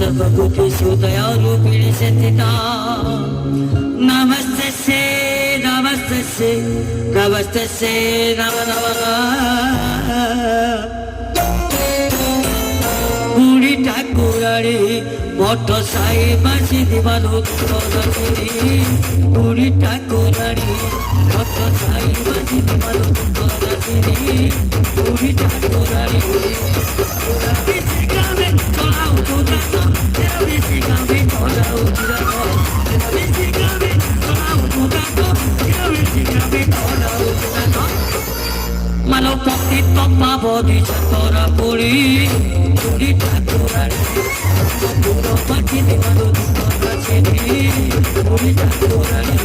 सर्वभूते सुदयारूपिणि सतिता नमस्ते से नमस्ते से नमस्ते से नम नमः বুড়ি ঠাকুরারে মঠ সাই বাসি দিবানুত্তরী বুড়ি ঠাকুরারে মঠ সাই বাসি দিবানুত্তরী বুড়ি ঠাকুরারে বিশিকাবে চলাও দুদাতো বিশিকাবে চলাও দুদাতো বিশিকাবে চলাও দুদাতো বিশিকাবে চলাও দুদাতো মানব ভক্তি তপাব দিছে তোরা পুরী বুড়ি ঠাকুরারে পুরো পাখি দেবানো দুঃখ আছে বুড়ি ঠাকুরারে